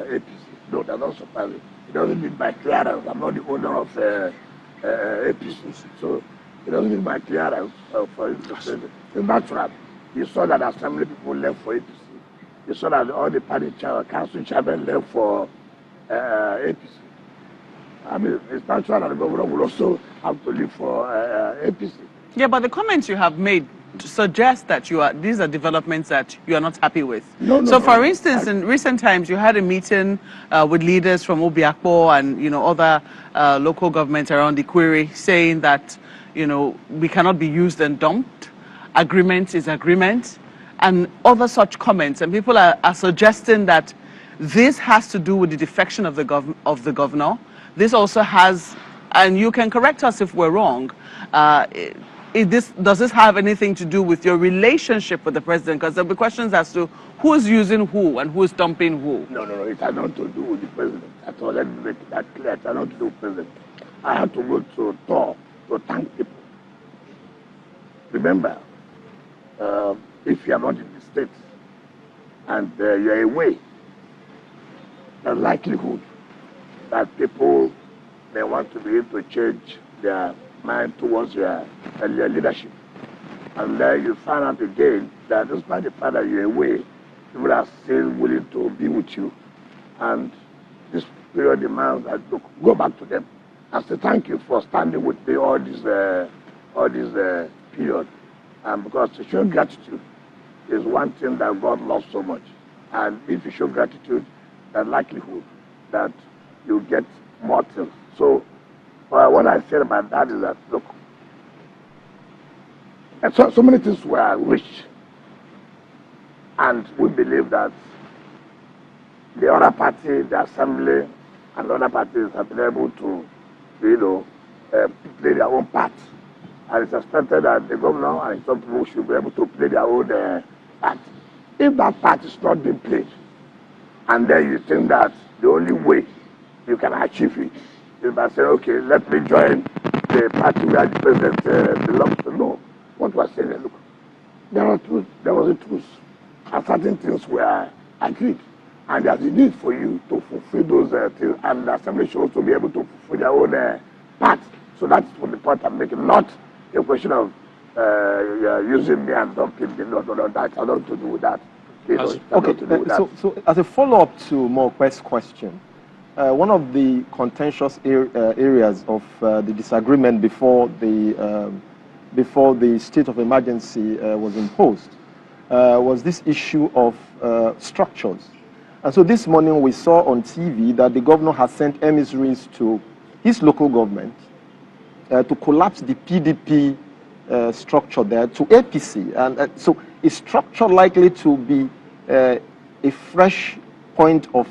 APC. No, that's not surprising. It doesn't need my clearance. I'm not the owner of APC. So it doesn't need my clearance for it to say that. It's natural. You saw that assembly people left for APC. You saw that all the party council chairmen left for APC. I mean, it's natural that the governor will also have to leave for APC. Yeah, but the comments you have made suggest that these are developments that you are not happy with. So, for instance, in recent times, you had a meeting with leaders from Obiakpo and other local governments around the Query, saying that we cannot be used and dumped. Agreement is agreement, and other such comments. And people are suggesting that this has to do with the defection of the governor. This also has, and you can correct us if we're wrong. Does this have anything to do with your relationship with the president? Because there'll be questions as to who's using who and who's dumping who. No. It has nothing to do with the president at all. Let me make that clear. It has nothing to do with the president. I have to go to Tor to thank people. Remember, if you are not in the States and you are away, the likelihood that people may want to be able to change their mind towards your leadership. And then you find out again that despite the fact that you're away, people are still willing to be with you. And this period demands that look, go back to them and say thank you for standing with me all this period. And because to show gratitude is one thing that God loves so much. And if you show gratitude, the likelihood that you get more things. So what I said about that is that, look, and so many things were rich, and we believe that the other party, the assembly, and other parties have been able to, play their own part. And it's expected that the governor and some people should be able to play their own part. If that part is not being played, and then you think that the only way you can achieve it is by saying, okay, let me join the party where the president belongs to. No. What was saying, look, there was a truth. And certain things were agreed. And there's a need for you to fulfill those things. And the assembly should also be able to fulfill their own part. So that's what the point I'm making. Not a question of using me and dumping me. No, that has nothing to do with that. So as a follow-up to Mokwe's question, one of the contentious areas of the disagreement before the state of emergency was imposed was this issue of structures. And so this morning we saw on TV that the governor has sent emissaries to his local government to collapse the PDP structure there to APC. And so is structure likely to be a fresh point of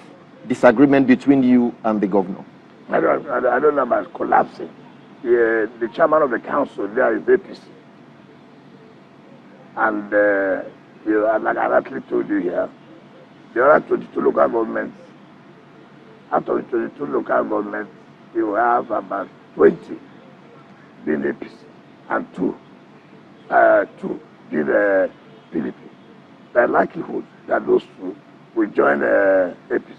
disagreement between you and the governor? I don't know about collapsing. The chairman of the council there is APC. And like I actually told you here, there are 22 local governments. Out of the 22 local governments, you have about 20 being APC and two being PDP. The likelihood that those two will join APC.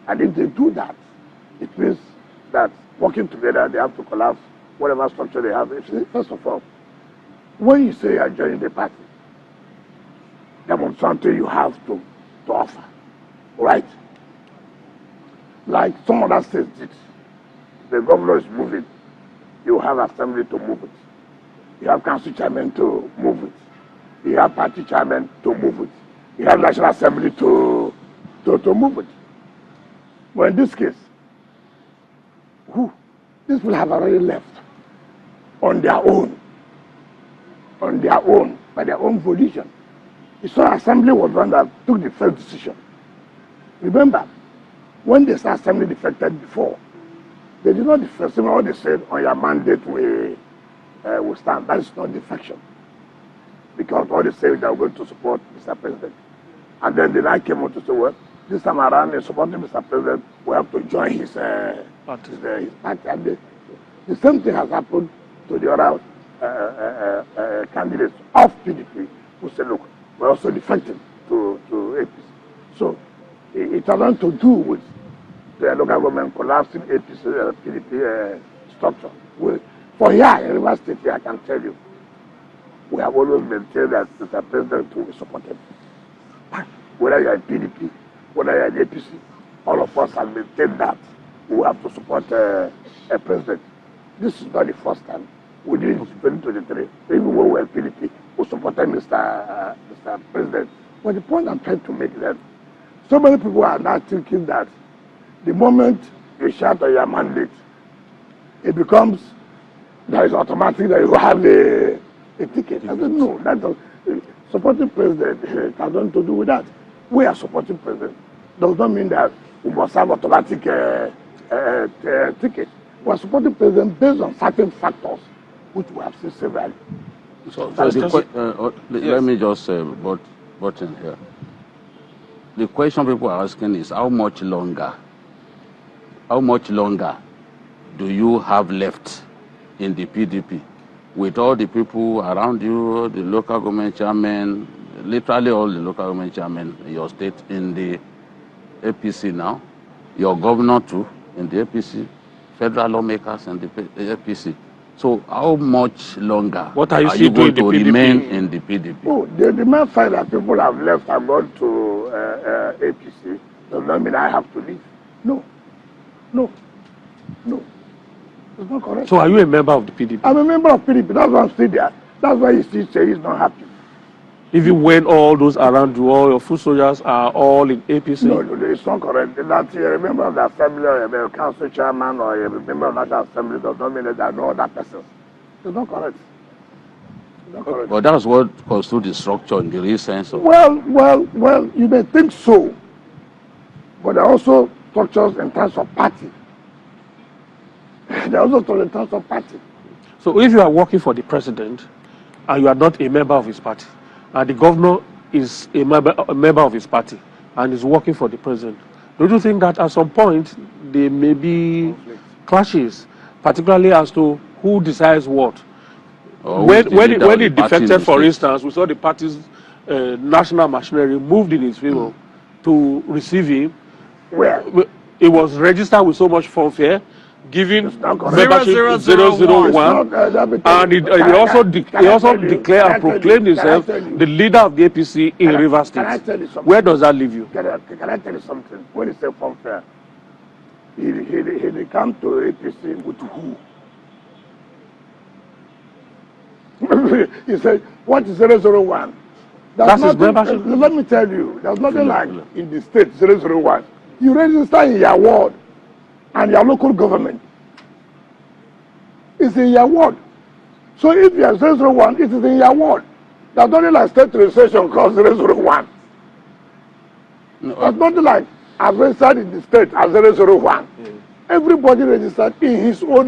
And if they do that, it means that working together, they have to collapse whatever structure they have. First of all, when you say you are joining the party, there was something you have to offer, right? Like some other states did. The governor is moving. You have assembly to move it. You have council chairman to move it. You have party chairman to move it. You have national assembly to move it. But in this case, these people have already left on their own, by their own volition. So assembly was one that took the first decision. Remember, when the assembly defected before, they did not defect. What they said, on your mandate we stand. That is not defection. Because all they said they were going to support Mr. President. And then the line came out to say, well, this time around, in supporting Mr. President, we have to join his party. And the same thing has happened to the other candidates of PDP who said, look, we're also defecting to APC. So it has nothing to do with the local government collapsing APC, PDP structure. For here in River State, here, I can tell you, we have always maintained that Mr. President will be supported. Whether you are in PDP, whether you are in APC, all of us have maintained that we have to support a president. This is not the first time. We did it in 2023. Even when we were in PDP, we supported Mr. President. But the point I'm trying to make is that so many people are now thinking that the moment you shout on your mandate, it becomes that is automatic that you have a ticket. I said, no, that does, supporting president has nothing to do with that. We are supporting president. Does not mean that we must have automatic ticket. We are supporting president based on certain factors, which we have seen severally. Let me just butt in here. The question people are asking is how much longer do you have left in the PDP with all the people around you, the local government chairman, literally all the local government chairmen in your state in the APC now, your governor too in the APC, federal lawmakers in the APC. So how much longer are you going to remain in the PDP? Oh, the main fact that people have left and gone to APC does not mean I have to leave. No. It's not correct. So are you a member of the PDP? I'm a member of PDP. That's why I'm still there. That's why he still says he's not happy. Even when all those around you, all your foot soldiers are all in APC? No, it's not correct. That you're a member of the assembly or a council chairman or a member of that assembly does not mean that there are no other persons. It's not correct. But that's what constitutes the structure in the real sense of... Well, you may think so. But there are also structures in terms of party. There are also structures in terms of party. So if you are working for the president and you are not a member of his party, and the governor is a member of his party and is working for the president, don't you think that at some point there may be clashes, particularly as to who decides what? When he defected, for instance, we saw the party's national machinery moved in his favor to receive him. Where? It was registered with so much fanfare, giving membership 001, and he also declared and proclaimed himself the leader of the APC in Rivers State. Where does that leave you? Can I tell you something? When he said fanfare, he came to APC with who? He said, what is 001? That's his membership. Let me tell you, there's nothing like in the state 001. You register in your ward and your local government. It's in your ward. So if you are 001, it is in your ward. There's nothing like state registration called 001. There's nothing like I've registered in the state as 001. Everybody registered in his own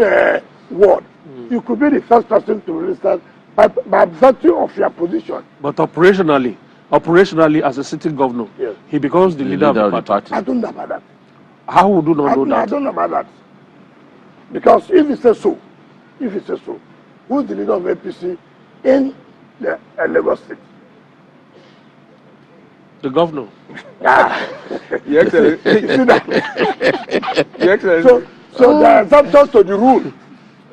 ward. You could be the first person to register by virtue of your position. But operationally, as a sitting governor, yes, he becomes the leader of the party. I don't know about that. How would you not know that? I don't know about that. Because if he says so, who's the leader of APC in the Lagos State? The governor. Your Excellency. You see that? Your Excellency. So there are some terms to the rule.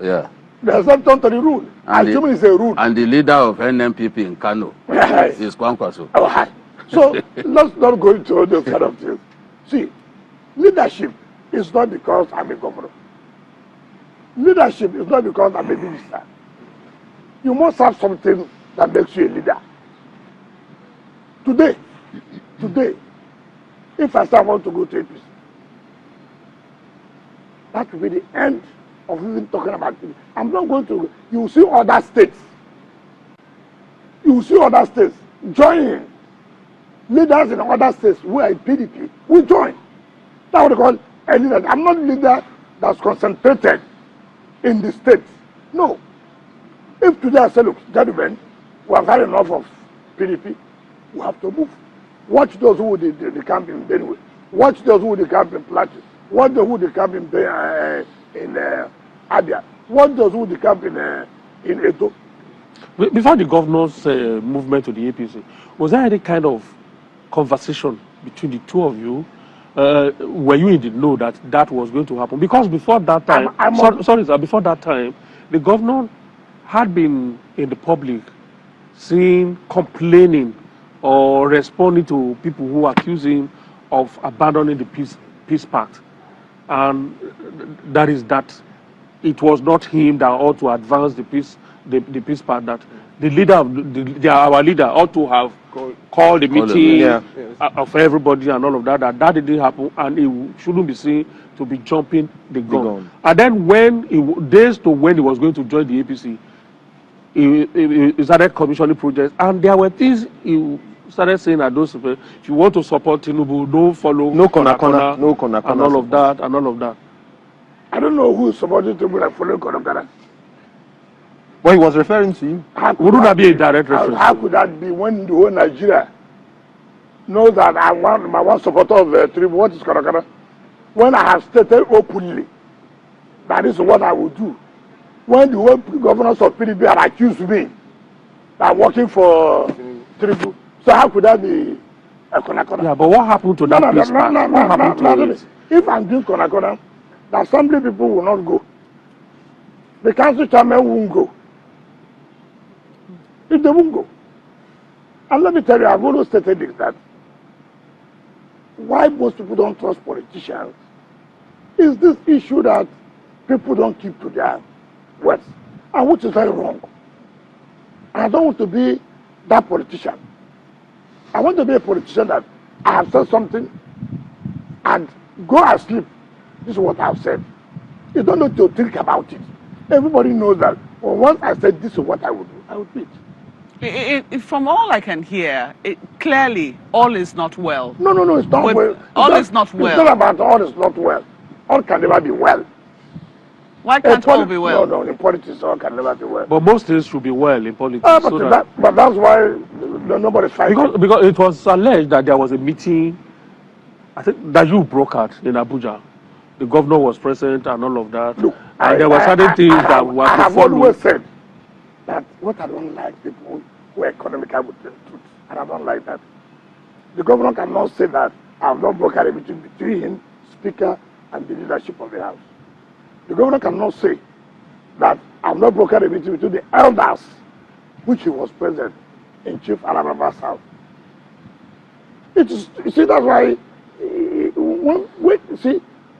Yeah. There are some terms to the rule. And it's a rule. And the leader of NMPP in Kano is Kwankwaso. So let's not go into all those kind of things. See, leadership is not because I'm a governor. Leadership is not because I'm a minister. You must have something that makes you a leader. Today, if I say I want to go to APC, that will be the end of even talking about it. I'm not going to. You will see other states. You will see other states joining. Leaders in other states who are in PDP will join. That's what they call a leader. I'm not a leader that's concentrated in the states. No. If today I say, look, gentlemen, we have had enough of PDP, we have to move. Watch those who would the camp in Benue. Watch those who would the camp in Plateau. Watch those who would the camp in Abia. Watch those who would the camp in Edo. Before the governor's movement to the APC, was there any kind of conversation between the two of you were you in the know that that was going to happen? Because before that time, sorry, sir, before that time, the governor had been in the public seen complaining or responding to people who accuse him of abandoning the peace pact. And that is that it was not him that ought to advance the peace pact, that the leader of our leader ought to have called the meeting of everybody and all of that. That didn't happen, and it shouldn't be seen to be jumping the gun. And then when days to when he was going to join the APC, he started commissioning projects, and there were things he started saying that those people, if you want to support Tinubu, don't follow no corner, and all of that. I don't know who is supporting Tinubu like following corner. Well, he was referring to you. Wouldn't that be a direct reference? How could that be when the whole Nigeria knows that I'm one supporter of Tinubu? What is corner? When I have stated openly that is what I will do. When the whole governors of PDP have accused me that I'm working for Tinubu, so how could that be a corner? Yeah, but what happened to that peace pact? What happened to it? If I'm doing corner, the assembly people will not go. The council chairman won't go. If they won't go. And let me tell you, I've always stated this, that why most people don't trust politicians is this issue that people don't keep to their words, and which is very wrong. And I don't want to be that politician. I want to be a politician that I have said something and go and sleep. This is what I've said. You don't need to think about it. Everybody knows that once I said this is what I would do, I would do it. From all I can hear, clearly all is not well. No, it's not well. All is not well. It's not about all is not well. All can never be well. Why can't all be well? No, in politics all can never be well. But most things should be well in politics. But that's why nobody's fighting. Because it was alleged that there was a meeting, I think, that you broke out in Abuja. The governor was present and all of that. Look, and there were certain things that were to follow. I have always said that what I don't like people who are economical with the truth, and I don't like that. The governor cannot say that I have not brokered a meeting between him, Speaker, and the leadership of the House. The governor cannot say that I have not brokered a meeting between the elders, which he was present in Chief Alabama's house. You see, that's why,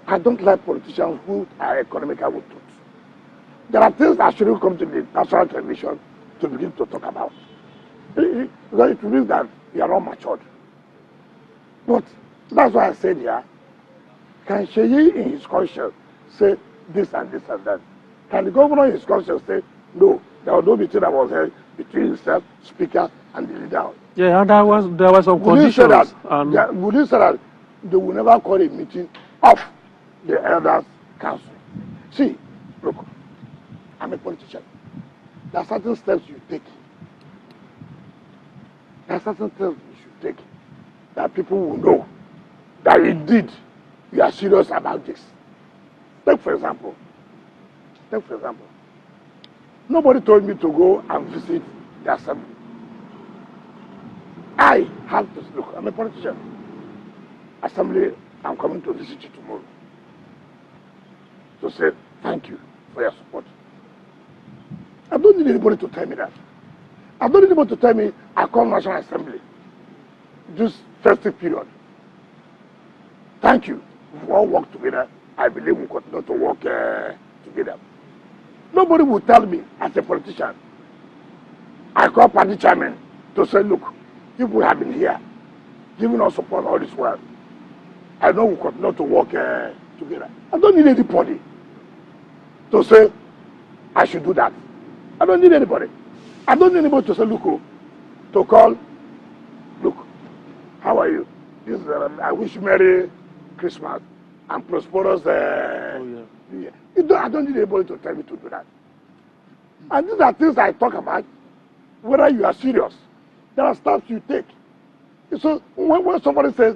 I don't like politicians who are economical with truth. There are things that shouldn't come to the national television to begin to talk about. Because it means that you are not matured. But that's why I said here, can Sheyi in his conscience say this and this and that? Can the governor in his conscience say, no, there was no meeting that was held between himself, Speaker, and the leader? Yeah, and there was some conditions. Would you say that they will never call a meeting of the elders' council? See, look, I'm a politician. There are certain steps you take. There are certain steps you should take that people will know that indeed you are serious about this. Take for example, nobody told me to go and visit the assembly. I have to look, I'm a politician. Assembly, I'm coming to visit you tomorrow to say thank you for your support. I don't need anybody to tell me that. I don't need anybody to tell me I call National Assembly this festive period. Thank you. If we all work together, I believe we continue to work together. Nobody will tell me as a politician. I call party chairman to say, look, people have been here, giving us support all this while. I know we continue to work together. I don't need anybody to say I should do that. I don't need anybody. I don't need anybody to say, look, to call, look, how are you? This is, I wish you Merry Christmas and prosperous New Year. I don't need anybody to tell me to do that. And these are things I talk about, whether you are serious. There are steps you take. So when somebody says,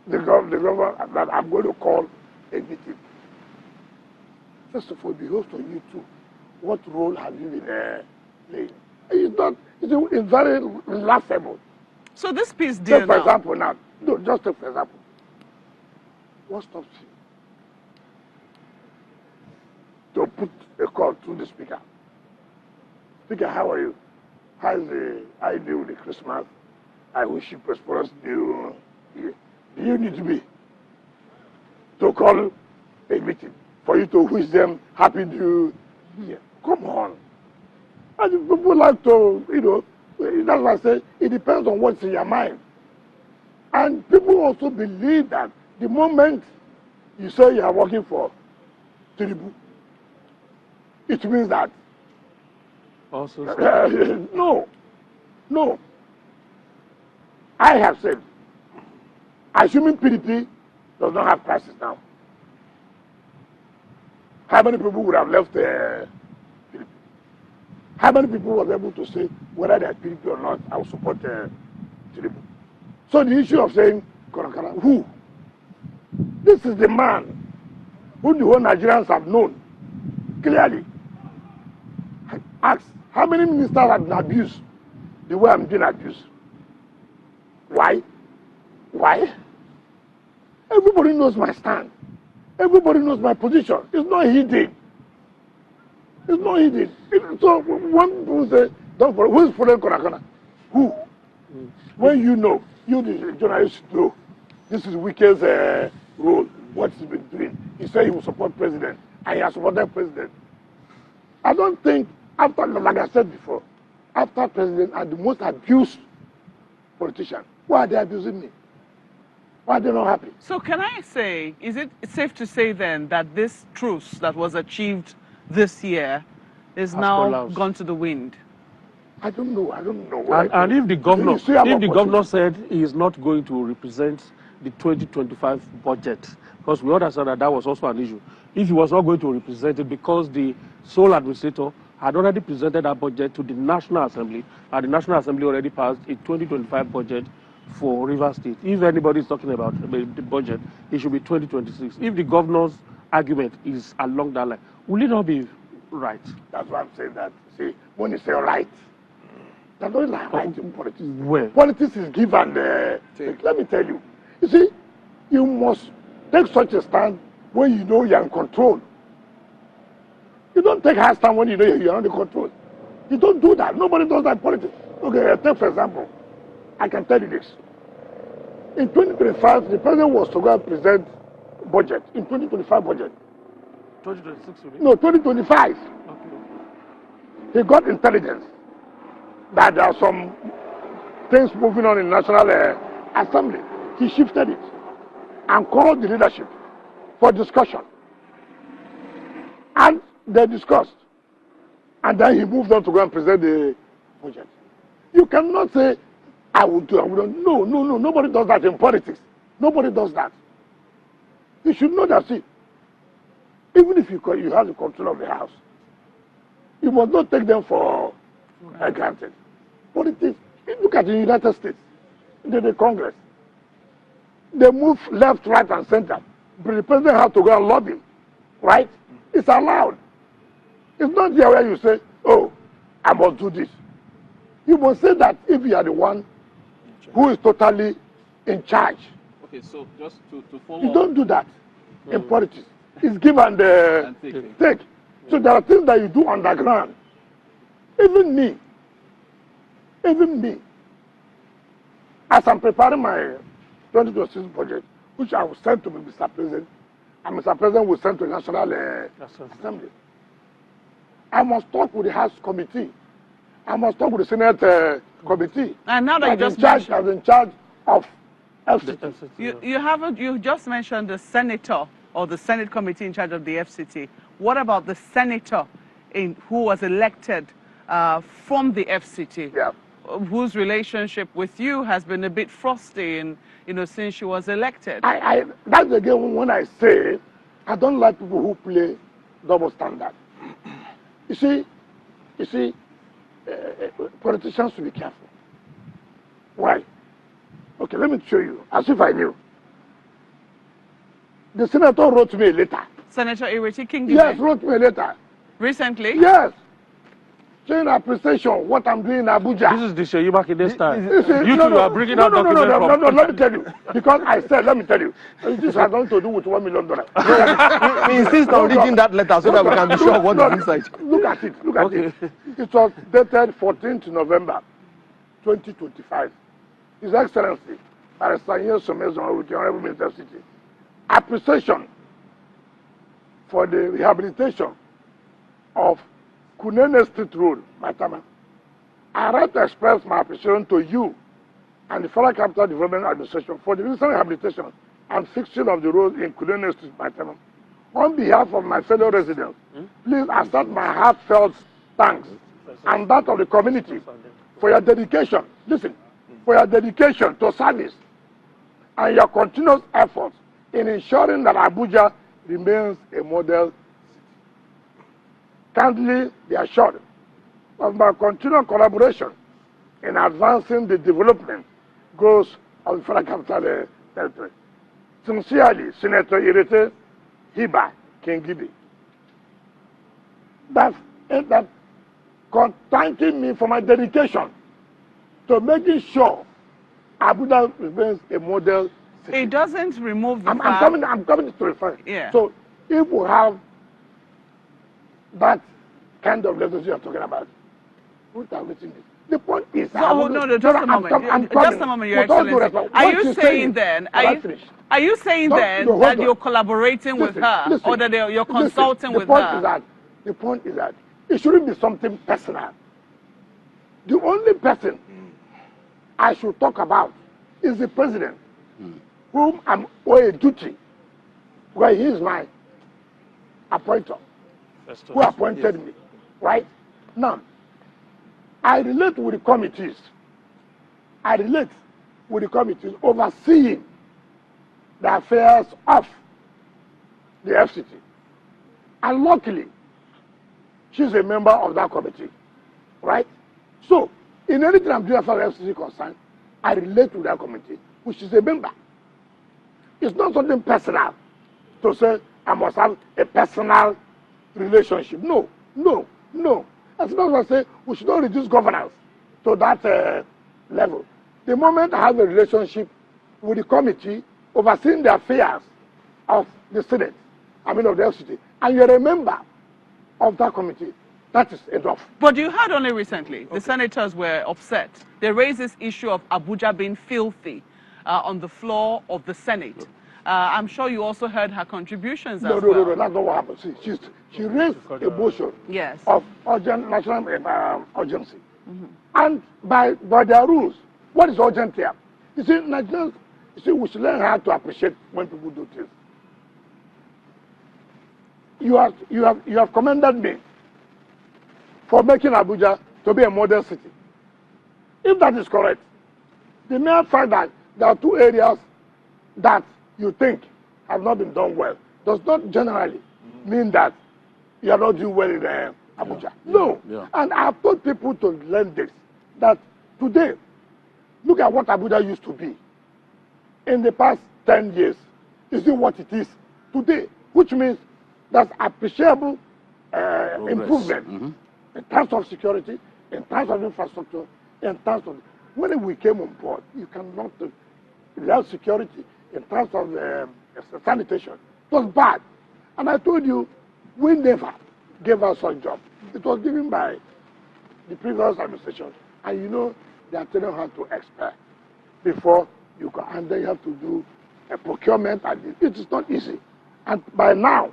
the governor, that I'm going to call a meeting, first of all, the host on you too. What role have you been playing? It's very laughable. So this peace deal Take for example now. No, just take for example. What stops you to put a call to the speaker? Speaker, how are you? How do you with the Christmas? I wish you prosperous new year. Do you need me to call a meeting for you to wish them happy new year? Come on. And people like to, that's why I say it depends on what's in your mind. And people also believe that the moment you say you are working for Tinubu, it means that. Also, no. I have said, assuming PDP does not have crisis now, how many people would have left PDP? How many people were able to say whether they are PDP or not, I will support Tinubu? So the issue of saying, who? This is the man who the whole Nigerians have known clearly. Ask, how many ministers have been abused the way I'm being abused? Why? Everybody knows my stand. Everybody knows my position. It's not hidden. So when people say, don't follow, who is following Korakana? Who? When you know, you the journalist know, this is Wike's role, what he's been doing. He said he will support president, and he has supported president. I don't think, after, like I said before, after president are the most abused politician. Why are they abusing me? Why are they not happy? So can I say, is it safe to say then that this truce that was achieved this year is now gone to the wind? I don't know. And if the governor said he is not going to represent the 2025 budget, because we understand that was also an issue. If he was not going to represent it because the sole administrator had already presented that budget to the National Assembly, and the National Assembly already passed a 2025 budget for Rivers State. If anybody is talking about the budget, it should be 2026. If the governor's argument is along that line, will it not be right? That's why I'm saying that. See, when you say right, that's not like right in politics. Well, politics is give and take. Let me tell you. You see, you must take such a stand when you know you're in control. You don't take hard stand when you know you're under control. You don't do that. Nobody does that in politics. Okay, take for example, I can tell you this. In 2025, the president was to go and present budget. In 2025 budget. 2026 will be? No, 2025. Okay. He got intelligence that there are some things moving on in National Assembly. He shifted it and called the leadership for discussion. And they discussed. And then he moved on to go and present the budget. You cannot say, I will do, I will not. No. Nobody does that in politics. Nobody does that. You should know that, see, even if you have the control of the house, you must not take them for granted. Politics, look at the United States, the Congress. They move left, right, and center. But the president has to go and lobby, right? It's allowed. It's not there where you say, oh, I must do this. You must say that if you are the one who is totally in charge. Okay, so just to follow you don't do that in politics. It's give and take. So there are things that you do underground. Even me, as I'm preparing my 2026 budget, which I will send to Mr. President, and Mr. President will send to the National Assembly, I must talk with the House Committee. I must talk with the Senate Committee. And now that you just mentioned, in charge of FCT. You just mentioned the senator or the Senate Committee in charge of the FCT. What about the senator who was elected from the FCT? Yeah. Whose relationship with you has been a bit frosty, since she was elected. That's again when I say I don't like people who play double standard. You see, politicians should be careful. Why? Okay, let me show you. As if I knew. The senator wrote me a letter. Senator Ireti King? Yes, wrote me a letter. Recently? Yes. showing appreciation what I'm doing in Abuja. This is the Sheyi Makinde style. You are bringing out documents from... No, let me tell you. Because I said, let me tell you. This has nothing to do with $1 million. We insist on reading that letter so that we can be sure of what is inside. Look at it. Look at it. It was dated 14th November 2025. His Excellency, Barrister Somezo, with the Honorable Minister of City, appreciation for the rehabilitation of Kunene Street Road, Matama. I write to express my appreciation to you and the Federal Capital Development Administration for the recent rehabilitation and fixing of the road in Kunene Street, Matama. On behalf of my fellow residents, please accept my heartfelt thanks and that of the community for your dedication. Listen, for your dedication to service and your continuous efforts in ensuring that Abuja remains a model city. Kindly be assured of my continued collaboration in advancing the development goals of the Federal Capital Territory. Sincerely, Senator Irete Hiba Kengidi. That thanking me for my dedication to making sure Abuja remains a model city. It doesn't remove the I'm coming to refer. Yeah. So if we have that kind of relationship you're talking about, what are we saying? The point is, just a moment. Just a moment, Your Excellency. Are you saying then? Are you saying then that you're collaborating with her, or that you're consulting with her? The point is that it shouldn't be something personal. The only person I should talk about is the president, whom I'm owed a duty, where he is my appointer, who appointed me, right? Now, I relate with the committees. Overseeing the affairs of the FCT. And luckily, she's a member of that committee, right? So, in anything I'm doing as far as FCT concerned, I relate to that committee, which is a member. It's not something personal to say I must have a personal relationship. No. As long as I say we should not reduce governance to that level. The moment I have a relationship with the committee overseeing the affairs of the Senate, of the FCT, and you're a member of that committee, that is enough. But you heard only recently, the senators were upset. They raised this issue of Abuja being filthy on the floor of the Senate. I'm sure you also heard her contributions as well. No, that's not what happened. She raised a motion of national urgency. And by their rules, what is urgent here? You see, Nigerians, we should learn how to appreciate when people do things. You have commended me for making Abuja to be a model city. If that is correct, the mere fact that there are two areas that you think have not been done well does not generally mean that you are not doing well in Abuja. No. And I've told people to learn this, that today, look at what Abuja used to be in the past 10 years. You see what it is today, which means that's appreciable improvement in terms of security, in terms of infrastructure, in terms of... When we came on board, you cannot... without security, in terms of sanitation, it was bad. And I told you, we never gave us a job. It was given by the previous administration. And you know, they are telling how to expect before you go. And then you have to do a procurement. And it is not easy. And by now,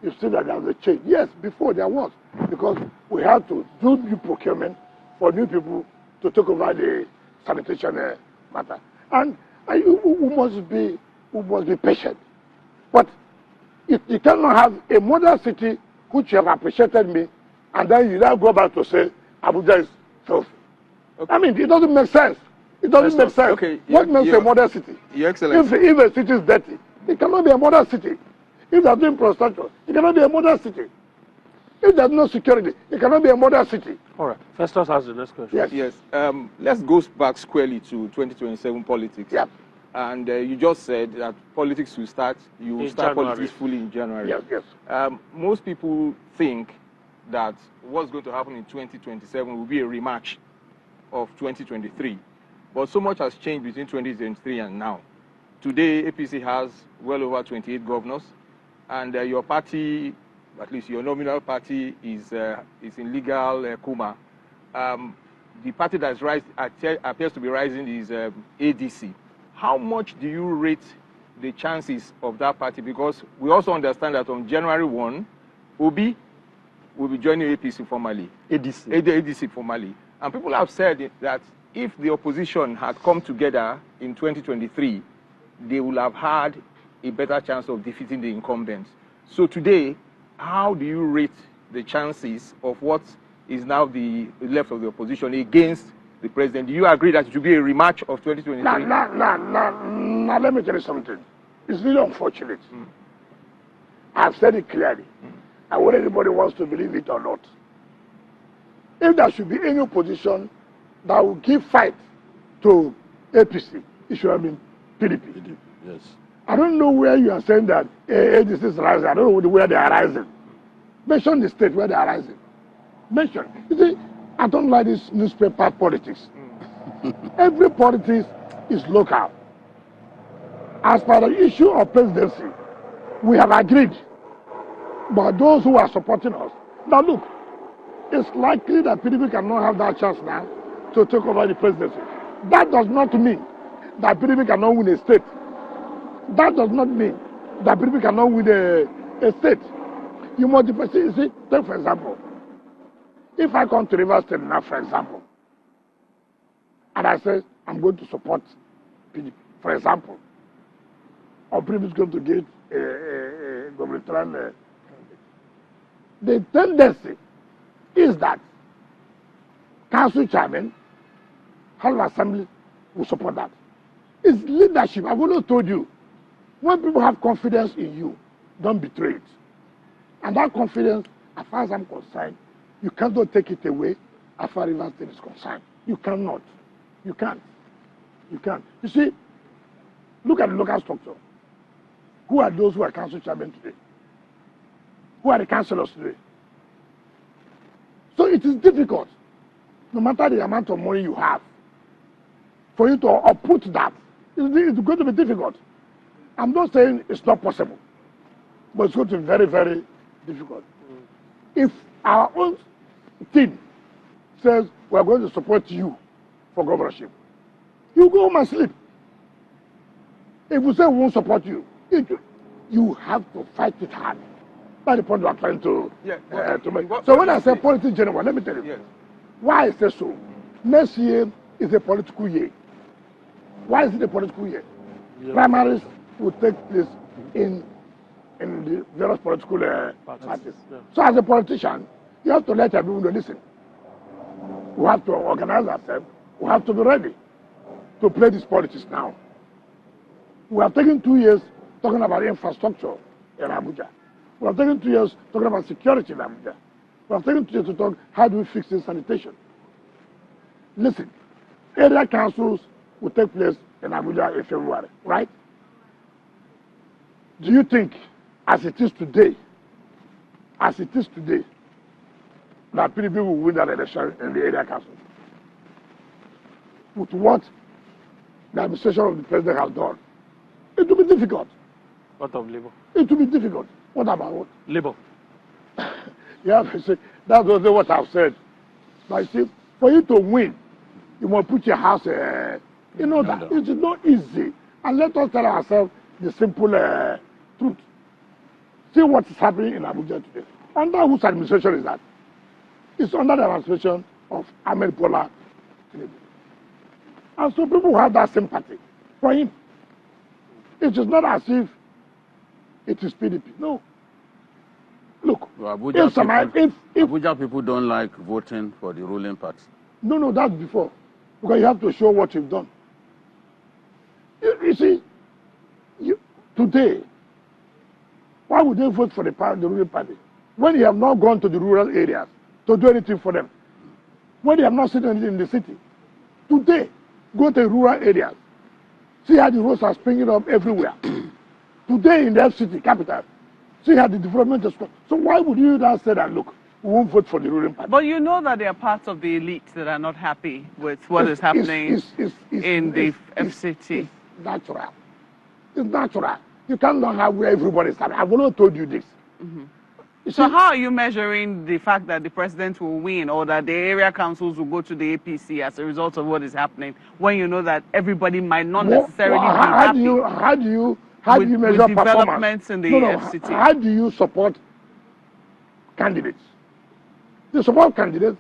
you see that there's a change. Yes, before there was. Because we had to do new procurement for new people to take over the sanitation matter. And we must be patient. But you cannot have a modern city which you have appreciated me, and then you now go back to say Abuja is filthy. Okay. I mean, it doesn't make sense. It doesn't make sense. Okay. What makes a modern city? Your Excellency. If a city is dirty, it cannot be a modern city. If there's no infrastructure, it cannot be a modern city. If there's no security, it cannot be a modern city. All right. Festus has the next question. Yes. Let's go back squarely to 2027 politics. Yep. And you just said that politics will start. You will start January. politics fully in January. Yes. Most people think that what's going to happen in 2027 will be a rematch of 2023. But so much has changed between 2023 and now. Today, APC has well over 28 governors, and your party, at least your nominal party, is in legal coma. The party that appears to be rising is ADC. How much do you rate the chances of that party? Because we also understand that on January 1, Obi will be joining APC formally. ADC formally. And people have said that if the opposition had come together in 2023, they would have had a better chance of defeating the incumbents. So today, how do you rate the chances of what is now the left of the opposition against the president? Do you agree that it should be a rematch of 2023? Now, let me tell you something. It's really unfortunate. I've said it clearly. And whether anybody wants to believe it or not. If there should be any opposition that will give fight to APC, it should have been PDP. Yes. I don't know where you are saying that ADC is rising. I don't know where they are rising. Mention the state where they are rising. Mention. You see, I don't like this newspaper politics. Every politics is local. As per the issue of presidency, we have agreed. But those who are supporting us, now look, it's likely that PDP cannot have that chance now to take over the presidency. That does not mean that PDP cannot win a state. That does not mean that PDP cannot win a state. You must see, take for example, if I come to Rivers State now, for example, and I say I'm going to support PDP, for example, or PDP is going to get a gubernatorial the tendency is that council chairman, House of Assembly will support that. It's leadership. I've always told you, when people have confidence in you, don't betray it. And that confidence, as far as I'm concerned, you cannot take it away as far as Rivers State is concerned. You cannot. You can't. You can't. You see, look at the local structure. Who are those who are council chairmen today? Who are the councillors today? So it is difficult, no matter the amount of money you have, for you to uproot that. It's going to be difficult. I'm not saying it's not possible, but it's going to be very, very difficult. If our own team says we're going to support you for governorship, you go home and sleep. If we say we won't support you, you have to fight it hard. That's the point we are trying to make. So when I say politics general, let me tell you. Yes. Why I say so? Next year is a political year. Why is it a political year? Yeah. Primaries will take place in the various political parties. Yeah. So as a politician, you have to let everyone listen. We have to organize ourselves. We have to be ready to play this politics now. We have taken 2 years talking about infrastructure in Abuja. We have taken 2 years talking about security in Abuja. We have taken 2 years to talk how do we fix this sanitation. Listen, area councils will take place in Abuja in February, right? Do you think, as it is today, that PDP will win that election in the area council? With what the administration of the president has done, it will be difficult. What of Labour? It will be difficult. What about what? Labour. Yeah, that's also what I've said. But see, for you to win, you must put your house, that it is not easy. And let us tell ourselves the simple truth. See what is happening in Abuja today. Under whose administration is that? It's under the administration of Ahmed Bola Tinubu. And so people have that sympathy for him. It is not as if it is PDP. No. Look, Abuja people don't like voting for the ruling party. No, that's before. Because you have to show what you've done. You see, today, why would they vote for the ruling party? When you have not gone to the rural areas to do anything for them. When you have not seen anything in the city. Today, go to rural areas. See how the roads are springing up everywhere. Today in the FCT capital, see how the development is going. So why would you now say that, look, we won't vote for the ruling party. But you know that there are parts of the elite that are not happy with what is happening in the FCT. It's natural. It's natural. You cannot have where everybody is happy. I've already told you this. So how are you measuring the fact that the president will win or that the area councils will go to the APC as a result of what is happening when you know that everybody might not necessarily be happy? How do you measure developments in the FCT? How do you support candidates? You support candidates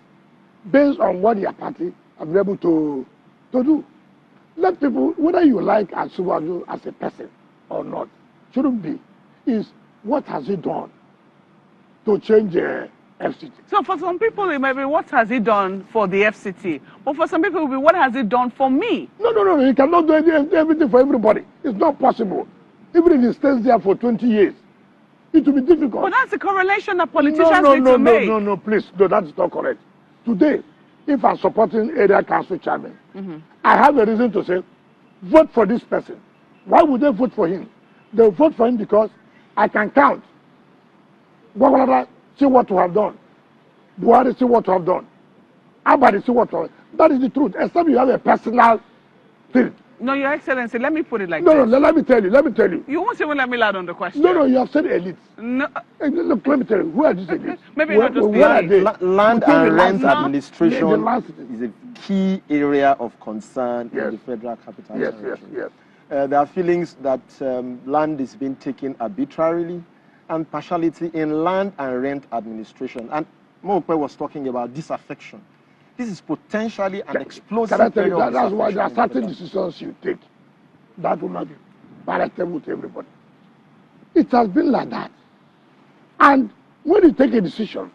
based on what your party have been able to do. Let people, whether you like Asuwaju as a person or not, shouldn't be, is what has he done to change the FCT? So for some people, it might be what has he done for the FCT? But for some people, it will be what has he done for me? No. He cannot do everything for everybody. It's not possible. Even if he stays there for 20 years, it will be difficult. But that's a correlation that politicians need to make. No, please. No, that's not correct. Today, if I'm supporting area council chairman, I have a reason to say, vote for this person. Why would they vote for him? They'll vote for him because I can count. See what we have done. Buhari, see what we have done. Abadi, see what we have done. That is the truth. Except you have a personal thing. No, Your Excellency, let me put it like this. No, let me tell you. You won't even let me land on the question. No, you have said elite. No. Look, let me tell you, who are these elites? Maybe not just where are they? Land and rent administration is a key area of concern in the Federal Capital Territory. Yes. There are feelings that land is being taken arbitrarily and partiality in land and rent administration. And Mope was talking about disaffection. This is potentially an explosive. Can I tell you that's why there are certain decisions you take that will not be palatable to everybody. It has been like that. And when you take a decision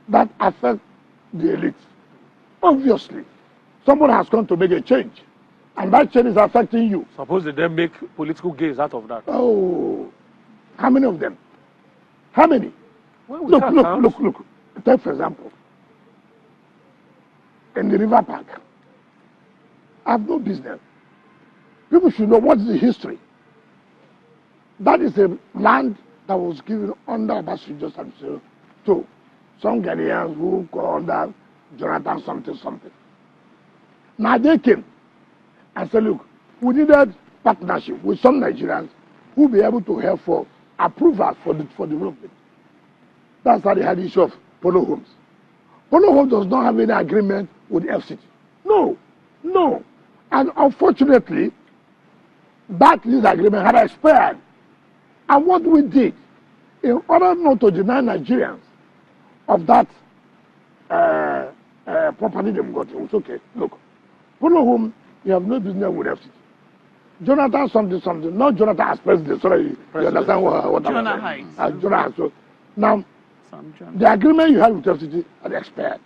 that affects the elite, obviously, somebody has come to make a change. And that change is affecting you. Suppose they then make political gains out of that. Oh, how many of them? How many? Well, look. Take for example, in the river park, I have no business. People should know what is the history. That is a land that was given under Abasanjo to some Ghanaians who go under Jonathan something. Now they came and said, look, we needed partnership with some Nigerians who will be able to help for approval for development. That's how they had the issue of Polo Homes. Polo Homes does not have any agreement with the FCT. No. And unfortunately, that lease agreement had expired. And what we did, in order not to deny Nigerians of that property they've got, it was okay. Look, Polo Home, you have no business with FCT. Jonathan something, not Jonathan as president. Sorry, you understand what Jonah Heights. Jonah Heights. So, now, the agreement you had with FCT had expired.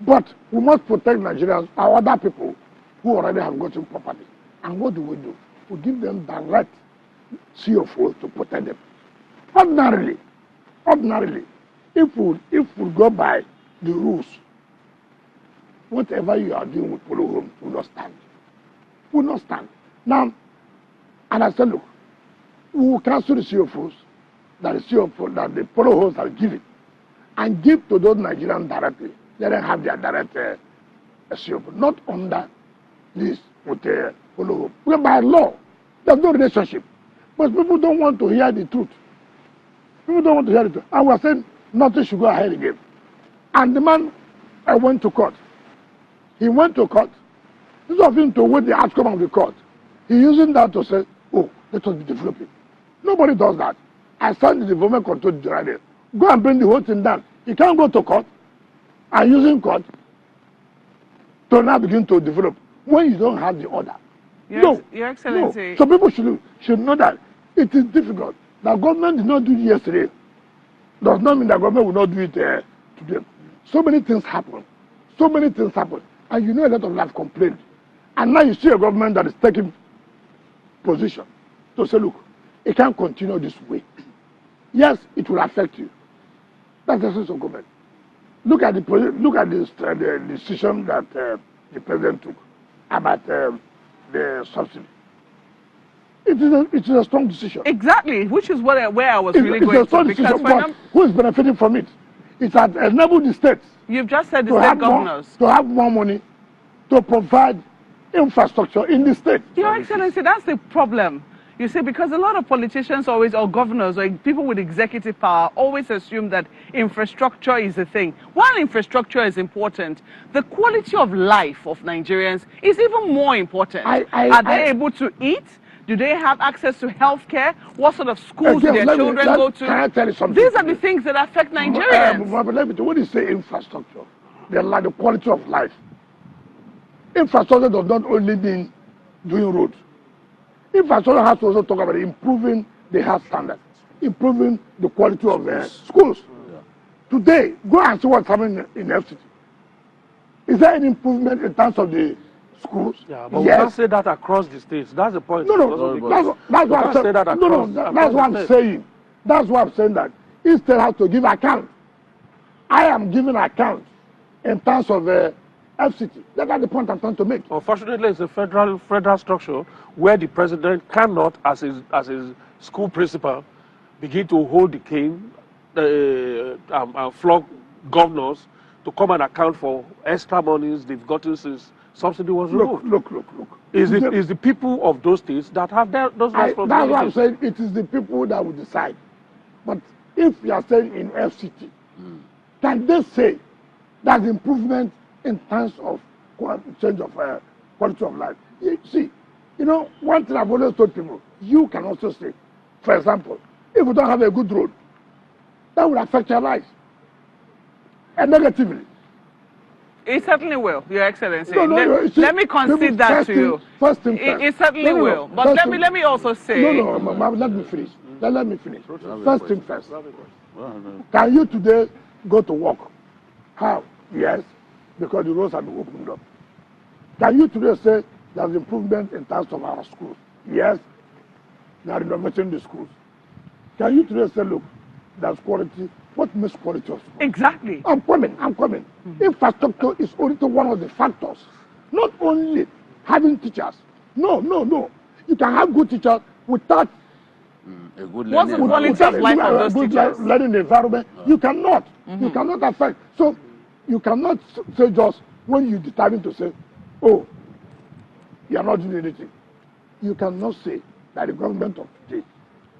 But we must protect Nigerians or other people who already have gotten property. And what do? We give them direct CFO to protect them. Ordinarily, if we go by the rules, whatever you are doing with Polo Homes will not stand. Now, and I said, look, we will cancel the CFOs that the Polo Homes are giving and give to those Nigerians directly. Let them have their direct CFO, not under this with Polo Homes. Because by law, there's no relationship. But people don't want to hear the truth. And we're saying nothing should go ahead again. And the man went to court. He went to court. Instead of him to wait the outcome of the court, he's using that to say, oh, let us be developing. Nobody does that. I signed the development control directive. Go and bring the whole thing down. You can't go to court and using court to now begin to develop when you don't have the order. Your Excellency. No. So people should know that it is difficult. The government did not do it yesterday. Does not mean the government will not do it today. So many things happen. And you know a lot of life complained. And now you see a government that is taking position to say, look, it can't continue this way. Yes, it will affect you. That's the sense of government. Look at the decision that the president took about the subsidy. It is a strong decision. Exactly, which is where I was really going to. It's a strong decision, but who is benefiting from it? It has enabled the states. You've just said the state governors. To have more money to provide infrastructure in the state. Your Excellency, that's the problem. You see, because a lot of politicians always, or governors, or people with executive power, always assume that infrastructure is the thing. While infrastructure is important, the quality of life of Nigerians is even more important. Are they able to eat? Do they have access to health care? What sort of schools do their children go to? Can I tell you something? These are the things that affect Nigerians. When you say infrastructure, they're like the quality of life. Infrastructure does not only mean doing roads. Infrastructure has to also talk about improving the health standards, improving the quality of schools. Yeah. Today, go and see what's happening in FCT. Is there any improvement in terms of the schools? Yeah, but we can't say that across the states. That's the point. That's what I'm saying. That's what I'm saying. That's why I'm saying that each state has to give account. I am giving account in terms of FCT. That's the point I'm trying to make. Unfortunately, it's a federal structure where the president cannot, as his school principal, begin to hold the cane and flog governors to come and account for extra monies they've gotten since subsidy was removed. Look. Is the people of those states that have those responsibilities? That's what I'm saying. It is the people that will decide. But if you are saying in FCT, can they say that improvement in terms of change of quality of life? See, one thing I've always told people, you can also say, for example, if you don't have a good road, that will affect your life. And negatively. It certainly will, Your Excellency. Let me concede that to you. First thing first. It certainly will. But let me also say... Let me finish. Let me finish. First thing first. Can you today go to work? How? Yes. Because the roads have been opened up. Can you today say there's improvement in terms of our schools? Yes, they are renovating the schools. Can you today say, look, there's quality? What makes quality of school? Exactly. I'm coming. Infrastructure is only one of the factors. Not only having teachers. No. You can have good teachers without a good what's the quality of life of those teachers? Learning environment. You cannot. You cannot affect. So you cannot say just when you determine to say, oh, you are not doing anything. You cannot say that the government of today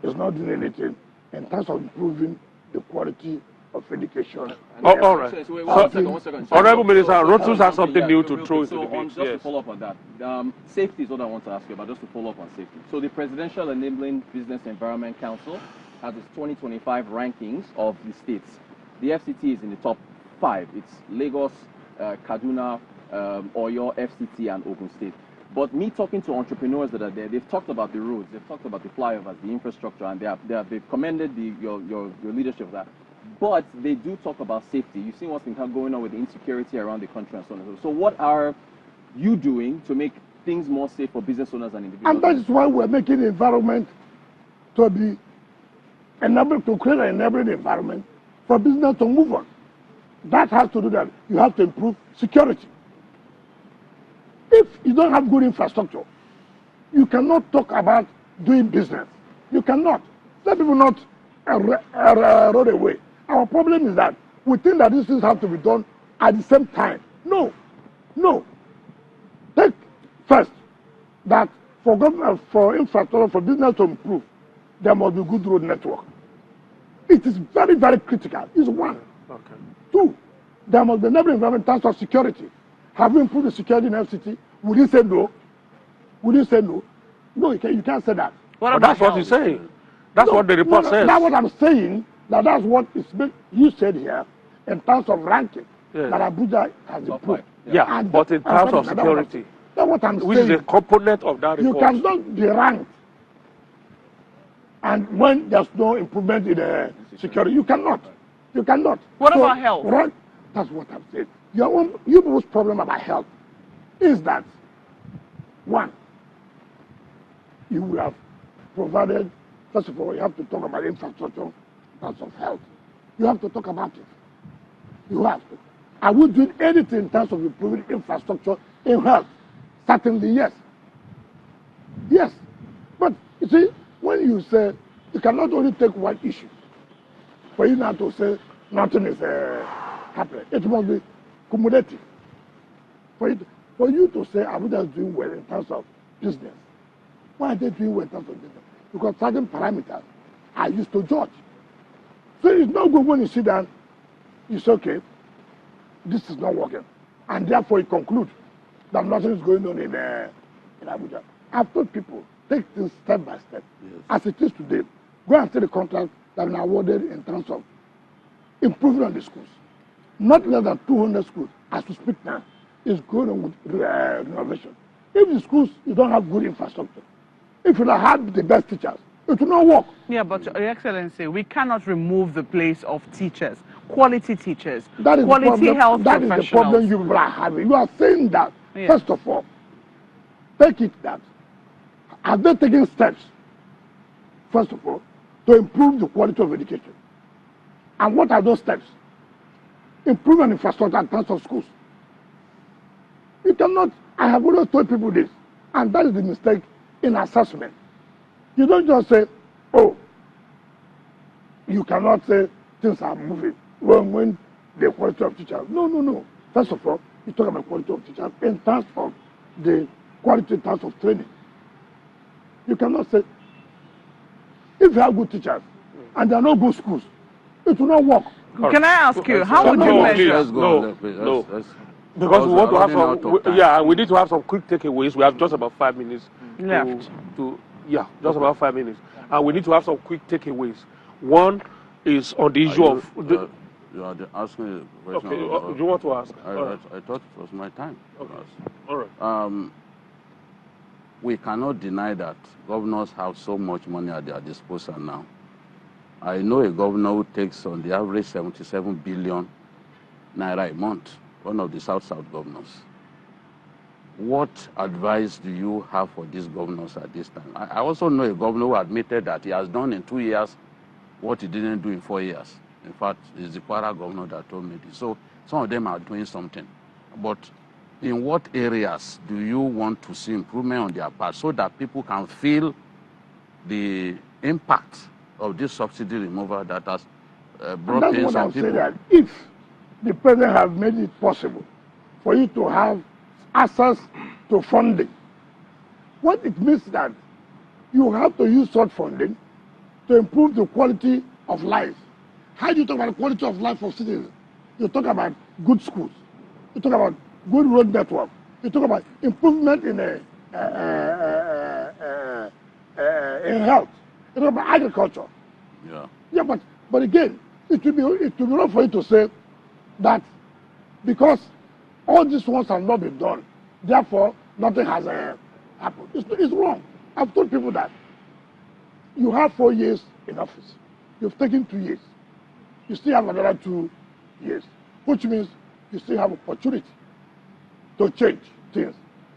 is not doing anything in terms of improving the quality of education. All right. So, one second. Honorable Minister, Rotus has something new to throw into the mix. Just to follow up on that, safety is what I want to ask you about, just to follow up on safety. So the Presidential Enabling Business Environment Council has its 2025 rankings of the states. The FCT is in the top 5. It's Lagos, Kaduna, Oyo, FCT, and Ogun State. But me talking to entrepreneurs that are there, they've talked about the roads, they've talked about the flyovers, the infrastructure, and they've commended your leadership of that. But they do talk about safety. You've seen what's been going on with the insecurity around the country and so on and so on. So what are you doing to make things more safe for business owners and individuals? And that is why we're making the environment to be enabled, to create an enabling environment for business to move on. That has to do that. You have to improve security. If you don't have good infrastructure, you cannot talk about doing business. You cannot. Let people not roll away. Our problem is that we think that these things have to be done at the same time. No. Take first that for government, for infrastructure, for business to improve, there must be good road network. It is very, very critical. It's one. Okay. 2, there must be enabling environment in terms of security. Have we improved the security in FCT? Would you say no? No, you can't say that. That's what he's saying. That's what the report says. That's what I'm saying. That's what you said here in terms of ranking. That Abuja has improved. Yeah, but in terms of security. That's what I'm saying. Which is a component of that report. You cannot be ranked. And when there's no improvement in security, you cannot. What about health? Right? That's what I'm saying. Your people's problem about health is that, one, you have provided, first of all, you have to talk about infrastructure in terms of health. You have to talk about it. You have to. Are we doing anything in terms of improving infrastructure in health? Certainly, yes. Yes. But, you see, when you say, you cannot only take one issue. For you now to say, nothing is happening. It must be cumulative. For you to say Abuja is doing well in terms of business, why are they doing well in terms of business? Because certain parameters are used to judge. So it's not good when you sit down, you say, okay, this is not working. And therefore you conclude that nothing is going on in Abuja. I've told people, take things step by step. Yes. As it is today, go and see the contract that have been awarded in terms of improving on the schools. Not less than 200 schools, as we speak now, is going on with renovation. If the schools, you don't have good infrastructure, if you don't have the best teachers, it will not work. Yeah, but Your Excellency, we cannot remove the place of teachers, quality teachers, that is quality health that professionals. That is the problem you people are having. You are saying that, first of all, take it that, are they taking steps, first of all, to improve the quality of education? And what are those steps? Improving infrastructure in terms of schools. You cannot, I have always told people this, and that is the mistake in assessment. You don't just say, oh, you cannot say things are moving when the quality of teachers. No. First of all, you talk about quality of teachers in terms of the quality in terms of training. You cannot say, if you have good teachers and there are no good schools, it will not work. Can I ask you, how would you measure? No. Because we want to have some, we need to have some quick takeaways. We have just about 5 minutes left. Just about 5 minutes. And we need to have some quick takeaways. One is on the issue of... You are asking a question. Okay, do you want to ask? I thought it was my time. Okay. All right. We cannot deny that governors have so much money at their disposal now. I know a governor who takes on the average 77 billion naira a month, one of the South-South governors. What advice do you have for these governors at this time? I also know a governor who admitted that he has done in 2 years what he didn't do in 4 years. In fact, it's the Kwara governor that told me this. So some of them are doing something. But in what areas do you want to see improvement on their part so that people can feel the impact of this subsidy removal that has brought in some people? That if the president has made it possible for you to have access to funding, what it means that you have to use such funding to improve the quality of life. How do you talk about the quality of life of citizens? You talk about good schools. You talk about good road network. You talk about improvement in health. You talk about agriculture. Yeah, but again, it will be wrong for you to say that because all these ones have not been done, therefore nothing has happened. It's wrong. I've told people that you have 4 years in office. You've taken 2 years. You still have another 2 years, which means you still have opportunity to change things.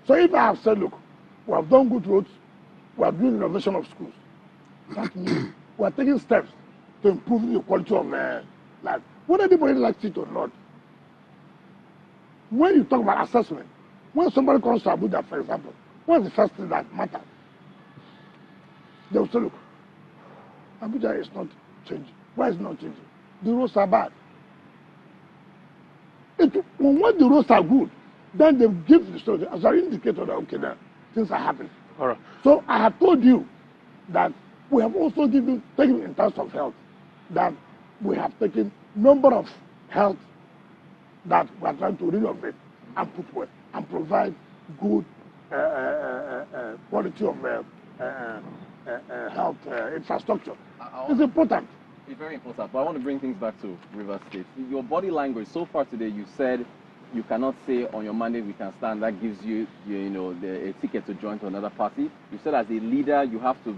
So if I have said, look, we have done good roads, we are doing renovation of schools, that means we are taking steps to improve the quality of life. Whether anybody likes it or not, when you talk about assessment, when somebody comes to Abuja, for example, what's the first thing that matters? They will say, look, Abuja is not changing. Why is it not changing? The roads are bad. When the roads are good, then they give the story as an indicator that, okay, now things are happening. All right. So I have told you that we have also taken in terms of health, that we have taken number of health that we are trying to renovate and put well and provide good quality of health infrastructure. It's important. It's very important, but I want to bring things back to Rivers State. Your body language so far today, you said you cannot say on your mandate we can stand. That gives you, a ticket to join to another party. You said as a leader you have to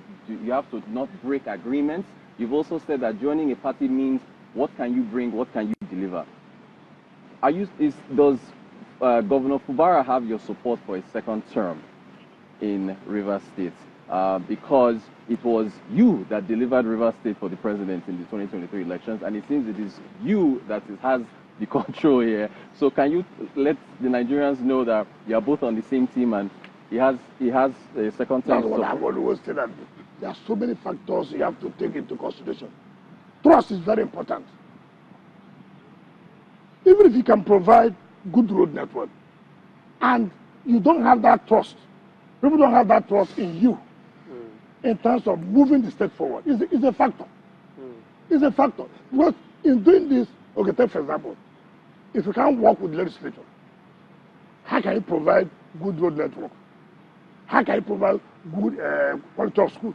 not break agreements. You've also said that joining a party means what can you bring, what can you deliver. Does Governor Fubara have your support for a second term in Rivers State? Because it was you that delivered Rivers State for the president in the 2023 elections, and it seems it is you that has the control here. So can you let the Nigerians know that you are both on the same team and he has a second term? That's what I've always said, that there are so many factors you have to take into consideration. Trust is very important. even if you can provide good road network, and you don't have that trust, people don't have that trust in you in terms of moving the state forward. It's a factor. It's a factor. Because in doing this, okay, take for example, if you can't work with legislature, how can you provide good road network? How can you provide good quality of school?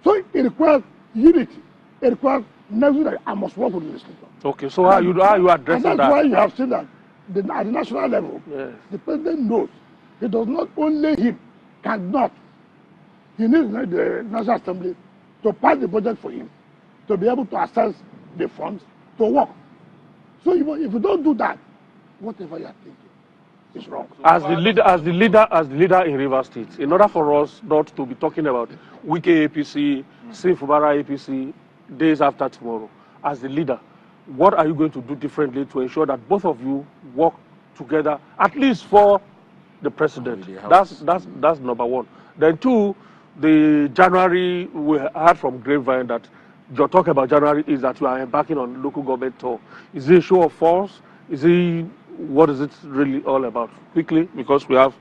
So it requires unity. It requires never that I must work with the legislature. Okay, so how you addressing that? And that's why you have seen that at the national level, yes, the president knows it does not only him, cannot. He needs the National Assembly to pass the budget for him, to be able to access the funds to work. So if you don't do that, whatever you are thinking is wrong. As the leader in Rivers State, in order for us not to be talking about Wike APC, Fubara APC, days after tomorrow, as the leader, what are you going to do differently to ensure that both of you work together, at least for the president? That's number one. Then two, the January, we heard from Grapevine that your talk about January is that you are embarking on local government tour. Is it a show of force? What is it really all about? Quickly, because we have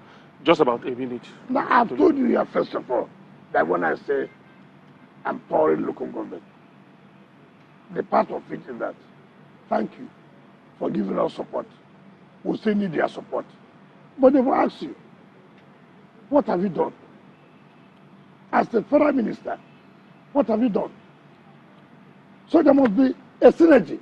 just about a minute. Now, I've told you here, first of all, that when I say I'm touring local government, the part of it is that, thank you for giving us support. We still need their support. But they will ask you, what have you done? As the federal minister, what have you done? So there must be a synergy.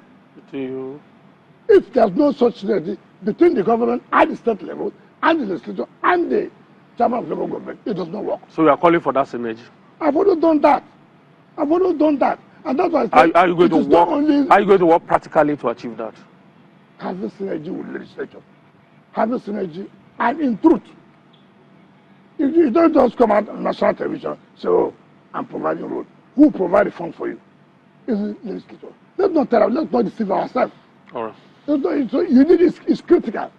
If there's no such synergy between the government at the state level, and the legislature, and the chairman of local government, it does not work. So you are calling for that synergy? I've already done that. And that's why I say, are you going to work practically to achieve that? Having synergy with legislature. Having synergy, and in truth, you don't just come out on national television, say, oh, I'm providing road. Who provide the funds for you? Is the legislature. Let's not deceive ourselves. All right. So you need it's critical.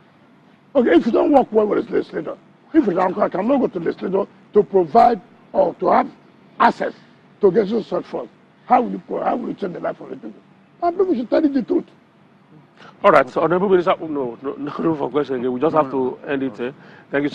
Okay, if you don't work well with the legislator, if you cannot go to the legislator to provide or to have access to get you such funds, how will you change the life of the people? And people should tell you the truth. All right, so Honorable Minister, no for question again. We just have to end it. Thank you.